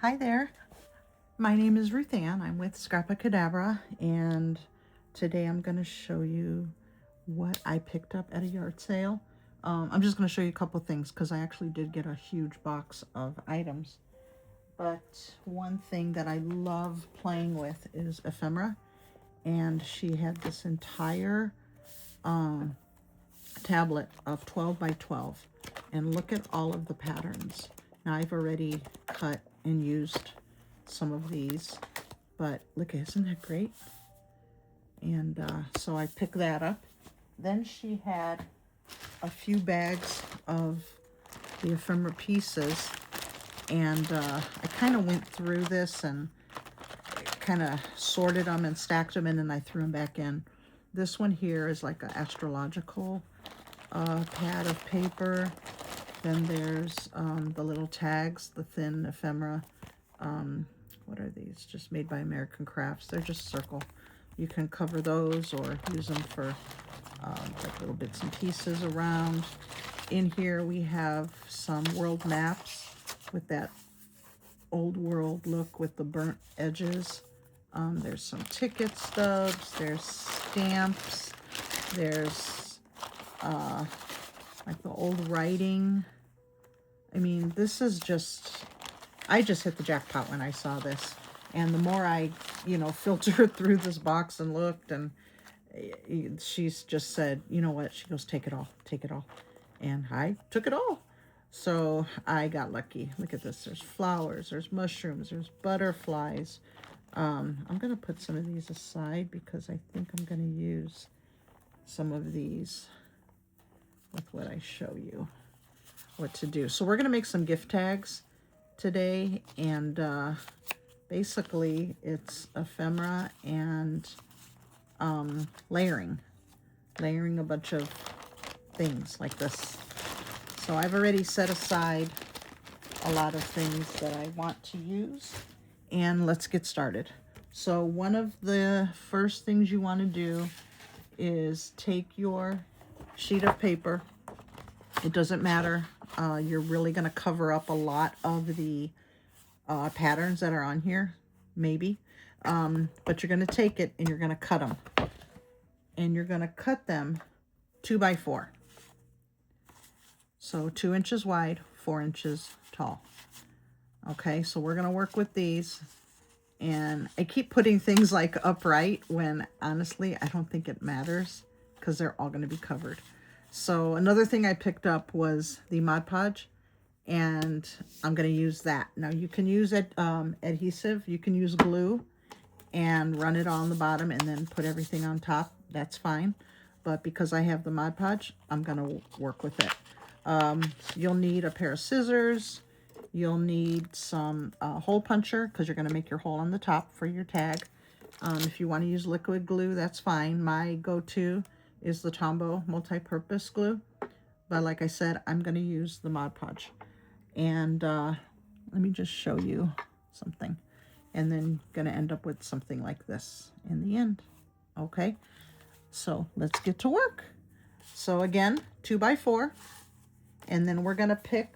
Hi there, my name is Ruth Ann. I'm with Scrapacadabra, and today I'm going to show you what I picked up at a yard sale. I'm just going to show you a couple things because I actually did get a huge box of items. But one thing that I love playing with is ephemera, and she had this entire tablet of 12 by 12, and look at all of the patterns. Now I've already cut and used some of these, but look, isn't that great? And so I picked that up. Then she had a few bags of the ephemera pieces, and I kind of went through this and kind of sorted them and stacked them in, and I threw them back in. This one here is like an astrological pad of paper. Then there's the little tags, the thin ephemera. What are these? Just made by American Crafts. They're just circle. You can cover those or use them for like little bits and pieces around. In here we have some world maps with that old world look with the burnt edges. There's some ticket stubs. There's stamps. There's like the old writing. I mean, this is just, I just hit the jackpot when I saw this. And the more I, filtered through this box and looked, and she's just said, you know what? She goes, take it all, take it all. And I took it all. So I got lucky. Look at this. There's flowers, there's mushrooms, there's butterflies. I'm going to put some of these aside because I think I'm going to use some of these with what I show you what to do. So we're going to make some gift tags today, and basically it's ephemera and layering a bunch of things like this. So I've already set aside a lot of things that I want to use, and let's get started. So one of the first things you want to do is take your sheet of paper. It doesn't matter. You're really going to cover up a lot of the patterns that are on here, maybe. But you're going to take it and you're going to cut them. And you're going to cut them 2 by 4. So 2 inches wide, 4 inches tall. Okay, so we're going to work with these. And I keep putting things like upright when honestly I don't think it matters because they're all going to be covered. So another thing I picked up was the Mod Podge, and I'm going to use that. Now you can use adhesive, you can use glue and run it on the bottom and then put everything on top. That's fine. But because I have the Mod Podge, I'm going to work with it. You'll need a pair of scissors. You'll need some hole puncher because you're going to make your hole on the top for your tag. If you want to use liquid glue, that's fine. My go-to is the Tombow multi-purpose glue, but like I said, I'm going to use the Mod Podge. And let me just show you something, and then going to end up with something like this in the end. Okay, so let's get to work. So again, 2 by 4, and then we're going to pick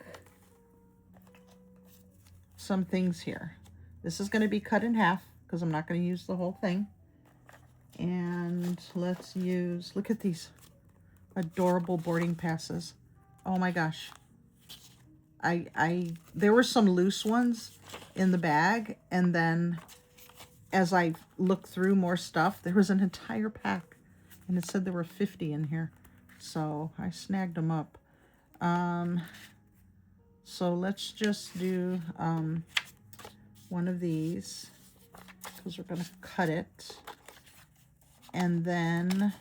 some things here. This is going to be cut in half because I'm not going to use the whole thing. And let's use, look at these adorable boarding passes. Oh my gosh. There were some loose ones in the bag, and then as I looked through more stuff, there was an entire pack, and it said there were 50 in here. So I snagged them up. So let's just do one of these because we're going to cut it. And then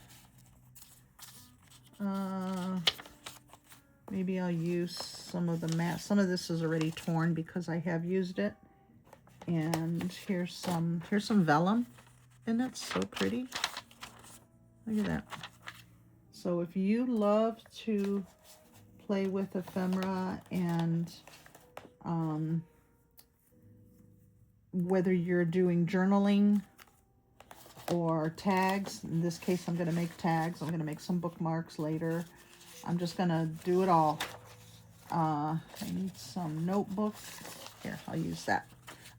maybe I'll use some of the mat. Some of this is already torn because I have used it. And here's some vellum, and that's so pretty. Look at that. So if you love to play with ephemera, and whether you're doing journaling or tags, in this case I'm going to make tags, I'm going to make some bookmarks later, I'm just going to do it all. I need some notebook. Here, I'll use that.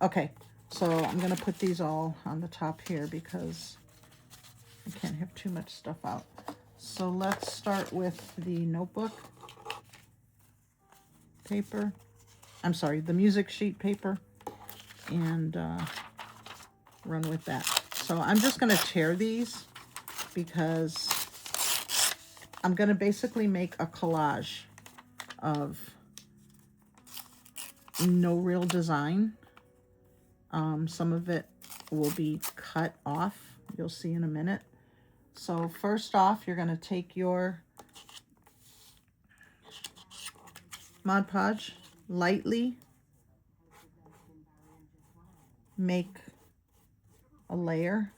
Okay, so I'm going to put these all on the top here because I can't have too much stuff out. So let's start with the notebook paper. I'm sorry, the music sheet paper, and run with that. So I'm just going to tear these because I'm going to basically make a collage of no real design. Some of it will be cut off. You'll see in a minute. So first off, you're going to take your Mod Podge, lightly make a layer.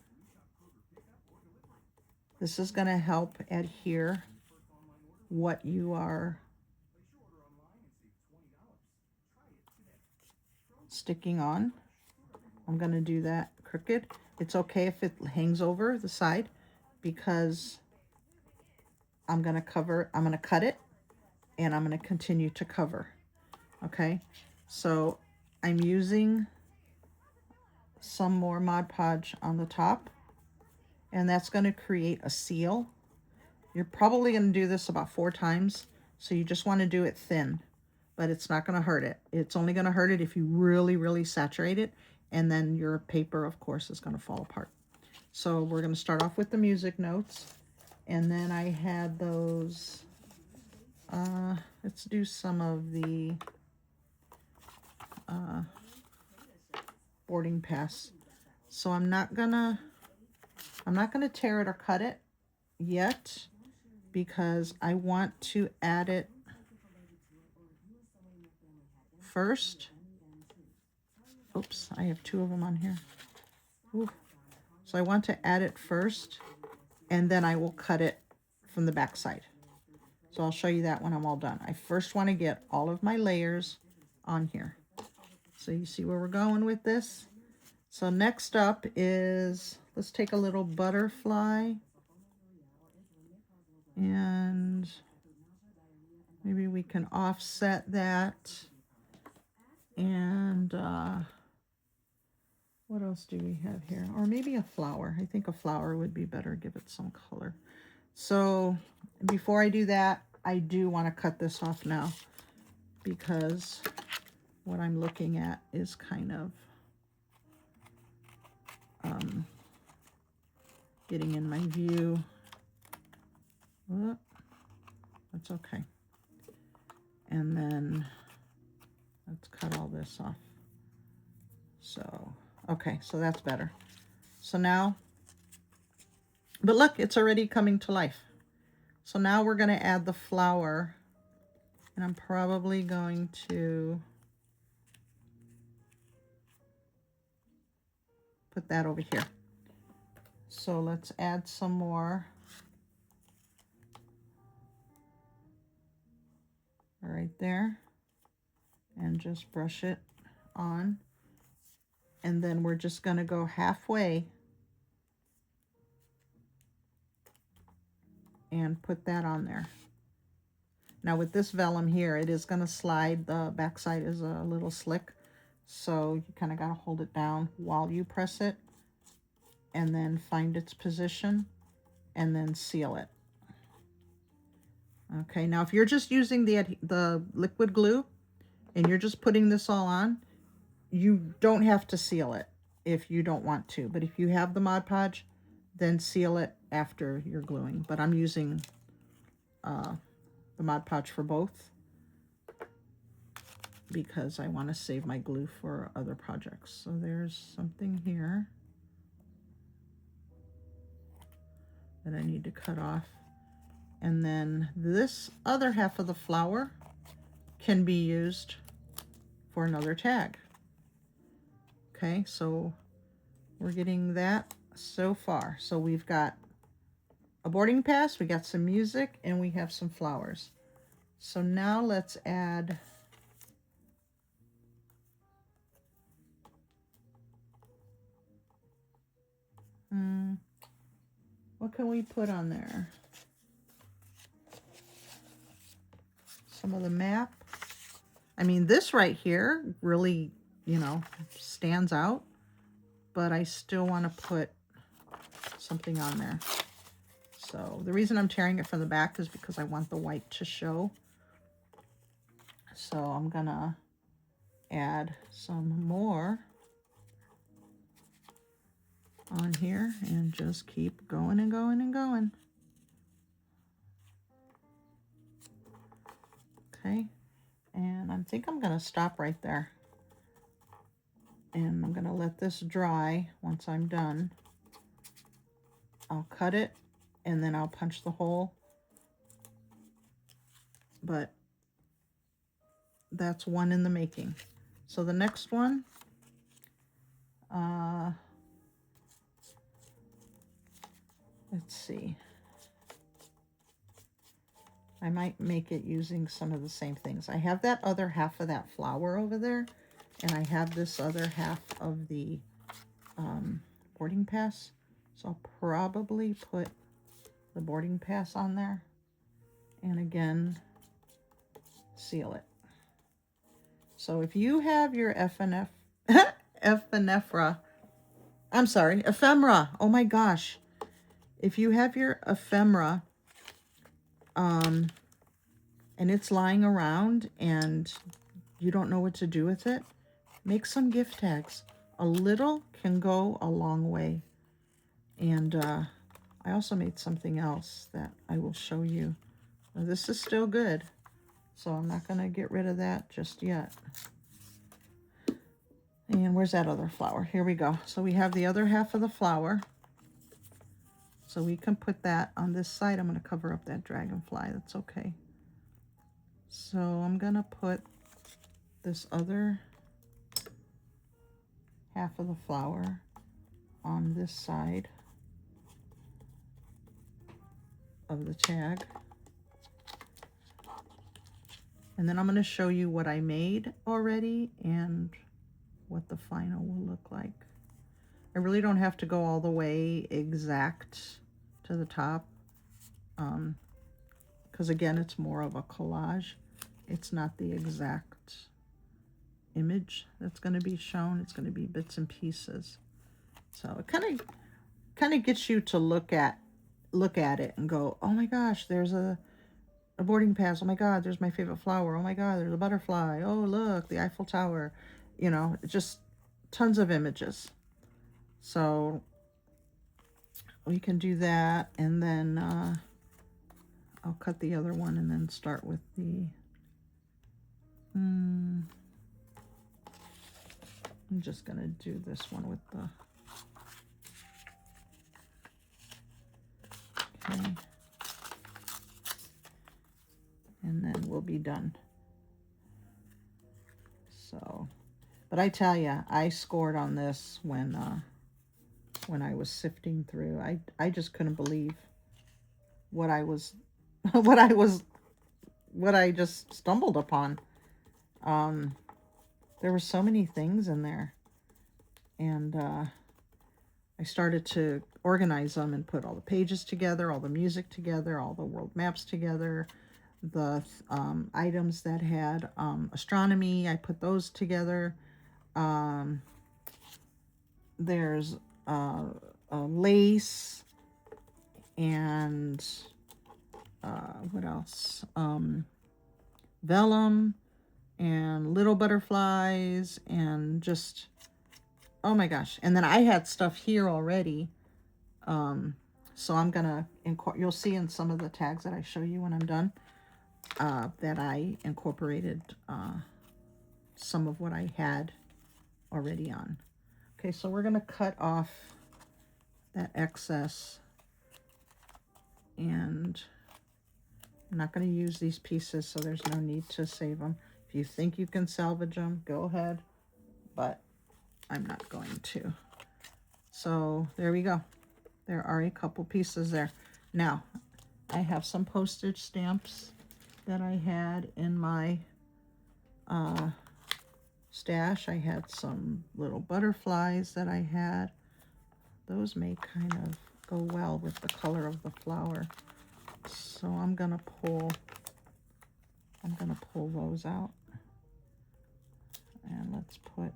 This is going to help adhere what you are sticking on. I'm going to do that crooked. It's okay if it hangs over the side because I'm going to cut it, and I'm going to continue to cover. Okay, so I'm using some more Mod Podge on the top, and that's going to create a seal. You're probably going to do this about 4 times, so you just want to do it thin, but it's not going to hurt it. It's only going to hurt it if you really, really saturate it, and then your paper, of course, is going to fall apart. So we're going to start off with the music notes, and then I had those, let's do some of the boarding pass. So I'm not gonna tear it or cut it yet because I want to add it first. Oops, I have 2 of them on here. Ooh. So I want to add it first, and then I will cut it from the back side. So I'll show you that when I'm all done. I first want to get all of my layers on here. So you see where we're going with this? So next up is, let's take a little butterfly, and maybe we can offset that. And what else do we have here? Or maybe a flower. I think a flower would be better, give it some color. So before I do that, I do want to cut this off now because what I'm looking at is kind of getting in my view. Oh, that's okay. And then let's cut all this off. So, okay, so that's better. So now, but look, it's already coming to life. So now we're going to add the flower, and I'm probably going to put that over here. So let's add some more. Right there, and just brush it on, and then we're just going to go halfway and put that on there. Now with this vellum here, it is going to slide. The back side is a little slick, so you kind of got to hold it down while you press it, and then find its position, and then seal it. Okay, now if you're just using the liquid glue and you're just putting this all on, you don't have to seal it if you don't want to. But if you have the Mod Podge, then seal it after you're gluing. But I'm using the Mod Podge for both because I want to save my glue for other projects. So there's something here that I need to cut off. And then this other half of the flower can be used for another tag. Okay, so we're getting that so far. So we've got a boarding pass, we got some music, and we have some flowers. So now let's add what can we put on there? Some of the map. I mean, this right here really you know, stands out, but I still want to put something on there. So the reason I'm tearing it from the back is because I want the white to show. So I'm gonna add some more on here and just keep going and going and going. Okay, and I think I'm gonna stop right there. And I'm gonna let this dry. Once I'm done, I'll cut it and then I'll punch the hole. But that's one in the making. So the next one, let's see. I might make it using some of the same things. I have that other half of that flower over there, and I have this other half of the boarding pass. So I'll probably put the boarding pass on there, and again, seal it. So if you have your ephemera, oh my gosh. If you have your ephemera, and it's lying around and you don't know what to do with it, make some gift tags. A little can go a long way. And I also made something else that I will show you. Now, this is still good, so I'm not going to get rid of that just yet. And where's that other flower? Here we go. So we have the other half of the flower. So we can put that on this side. I'm going to cover up that dragonfly. That's okay. So I'm going to put this other half of the flower on this side of the tag. And then I'm going to show you what I made already and what the final will look like. I really don't have to go all the way exact to the top, because again, it's more of a collage. It's not the exact image that's going to be shown. It's going to be bits and pieces. So it kind of gets you to look at it and go, oh my gosh, there's a boarding pass. Oh my God, there's my favorite flower. Oh my God, there's a butterfly. Oh look, the Eiffel Tower. You know, just tons of images. So we can do that, and then I'll cut the other one and then start with the I'm just gonna do this one with the okay, and then we'll be done. So, but I tell you, I scored on this when I was sifting through. I just couldn't believe what I was what I just stumbled upon. There were so many things in there, and I started to organize them and put all the pages together, all the music together, all the world maps together, the items that had astronomy, I put those together. There's a lace, and what else? Vellum and little butterflies, and just, oh my gosh. And then I had stuff here already. So I'm gonna you'll see in some of the tags that I show you when I'm done that I incorporated some of what I had already on. Okay, so we're gonna cut off that excess, and I'm not going to use these pieces, so there's no need to save them. If you think you can salvage them, go ahead, but I'm not going to. So there we go. There are a couple pieces there. Now, I have some postage stamps that I had in my stash. I had some little butterflies that I had. Those may kind of go well with the color of the flower. So I'm gonna pull those out, and let's put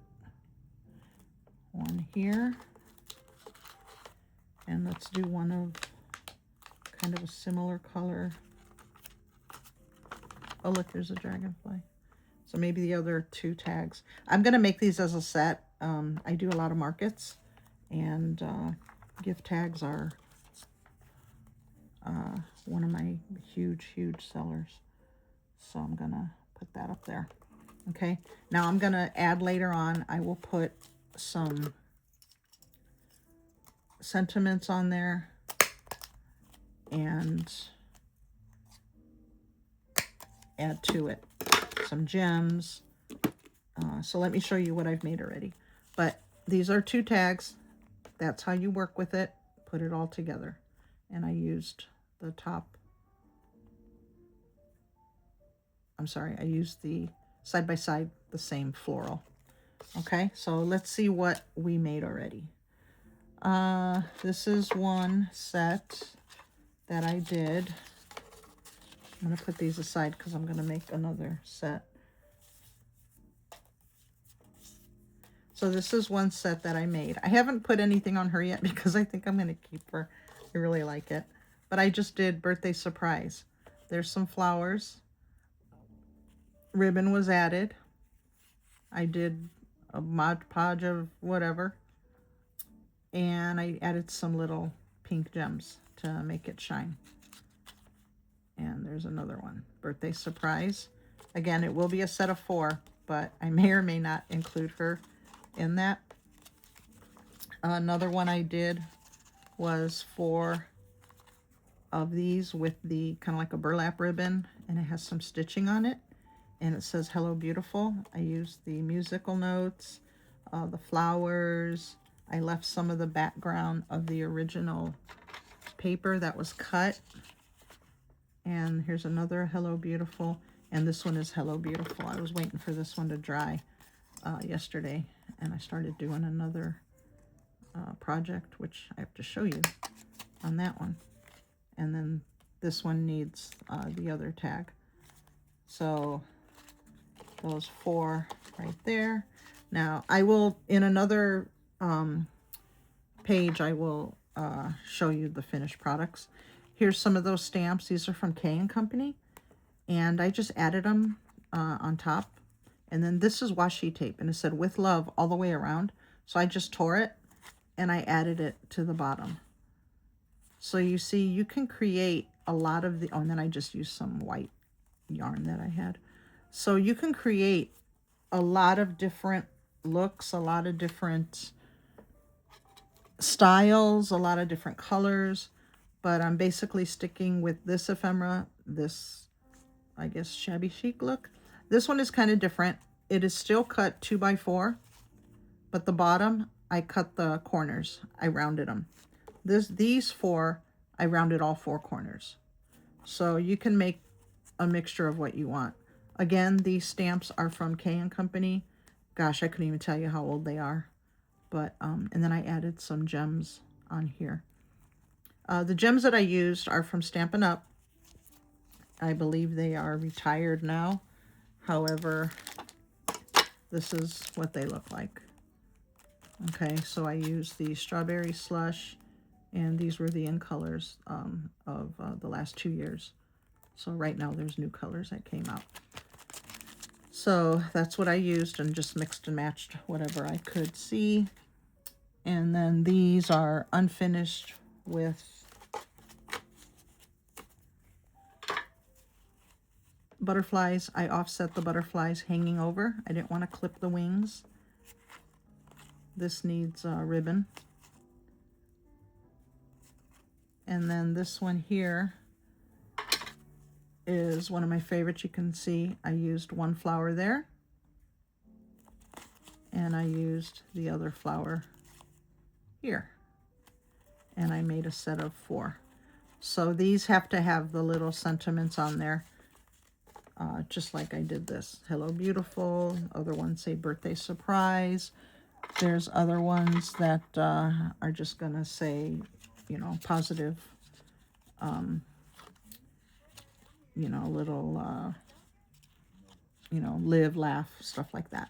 here. And let's do one of kind of a similar color. Oh, look, there's a dragonfly. So maybe the other 2 tags. I'm going to make these as a set. I do a lot of markets, and gift tags are one of my huge sellers. So I'm going to put that up there. Okay, now I'm going to add later on, I will put some sentiments on there and add to it some gems. So let me show you what I've made already. But these are 2 tags. That's how you work with it. Put it all together. And I used the top. I'm sorry, I used the side by side, the same floral. Okay, so let's see what we made already. This is one set that I did. I'm going to put these aside because I'm going to make another set. So this is one set that I made. I haven't put anything on her yet because I think I'm going to keep her. I really like it. But I just did birthday surprise. There's some flowers. Ribbon was added. I did a Mod Podge of whatever. And I added some little pink gems to make it shine. And there's another one. Birthday surprise. Again, it will be a set of 4, but I may or may not include her in that. Another one I did was 4 of these with the kind of like a burlap ribbon, and it has some stitching on it, and it says hello beautiful. I used the musical notes, the flowers. I left some of the background of the original paper that was cut. And here's another hello beautiful, and this one is hello beautiful. I was waiting for this one to dry yesterday, and I started doing another project, which I have to show you on that one. And then this one needs the other tag. So those 4 right there. Now I will, in another page, I will show you the finished products. Here's some of those stamps. These are from K & Company, and I just added them on top. And then this is washi tape, and it said with love all the way around. So I just tore it and I added it to the bottom. So you see, you can create a lot of the, oh, and then I just used some white yarn that I had. So you can create a lot of different looks, a lot of different styles, a lot of different colors, but I'm basically sticking with this ephemera, this, I guess, shabby chic look. This one is kind of different. It is still cut 2x4, but the bottom, I cut the corners. I rounded them. These 4, I rounded all 4 corners. So you can make a mixture of what you want. Again, these stamps are from K & Company. Gosh, I couldn't even tell you how old they are. But, and then I added some gems on here. The gems that I used are from Stampin' Up. I believe they are retired now. However, this is what they look like. Okay, so I used the Strawberry Slush, and these were the in colors of the last 2 years. So right now there's new colors that came out. So that's what I used, and just mixed and matched whatever I could see. And then these are unfinished with butterflies. I offset the butterflies hanging over. I didn't want to clip the wings. This needs ribbon. And then this one here is one of my favorites. You can see I used one flower there, and I used the other flower here, and I made a set of 4. So these have to have the little sentiments on there, just like I did this. Hello beautiful. Other ones say birthday surprise. There's other ones that are just gonna say, you know, positive, you know, little, you know, live, laugh, stuff like that.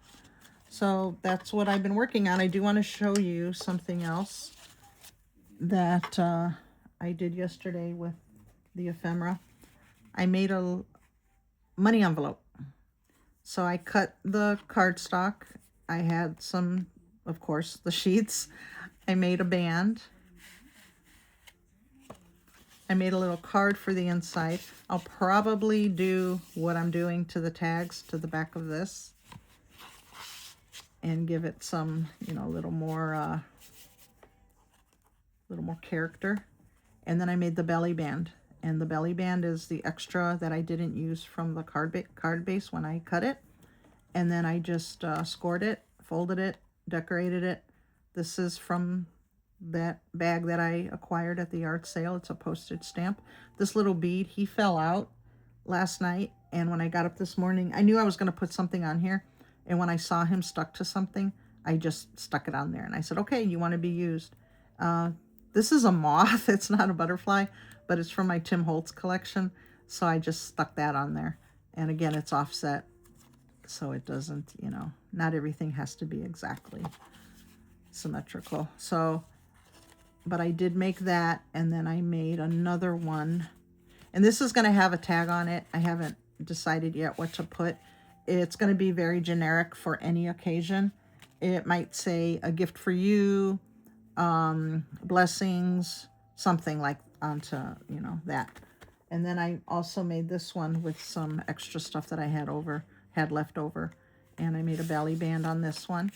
So that's what I've been working on. I do want to show you something else that I did yesterday with the ephemera. I made a money envelope. So I cut the cardstock. I had some, of course, the sheets. I made a band. I made a little card for the inside. I'll probably do what I'm doing to the tags to the back of this and give it some, you know, a little more character. And then I made the belly band. And the belly band is the extra that I didn't use from the card base when I cut it. And then I just scored it, folded it, decorated it. This is from that bag that I acquired at the yard sale. It's a postage stamp. This little bead, he fell out last night. And when I got up this morning, I knew I was going to put something on here. And when I saw him stuck to something, I just stuck it on there. And I said, okay, you want to be used. This is a moth. It's not a butterfly, but it's from my Tim Holtz collection. So I just stuck that on there. And again, it's offset. So it doesn't, you know, not everything has to be exactly symmetrical. So, but I did make that. And then I made another one. And this is going to have a tag on it. I haven't decided yet what to put. It's going to be very generic for any occasion. It might say a gift for you, blessings, something like onto, you know, that. And then I also made this one with some extra stuff that I had left over. And I made a belly band on this one.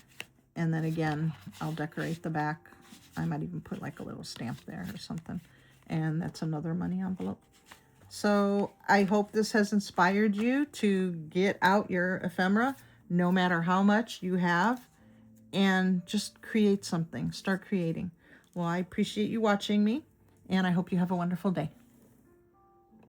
And then again, I'll decorate the back. I might even put like a little stamp there or something. And that's another money envelope. So I hope this has inspired you to get out your ephemera, no matter how much you have, and just create something. Start creating. Well, I appreciate you watching me, and I hope you have a wonderful day.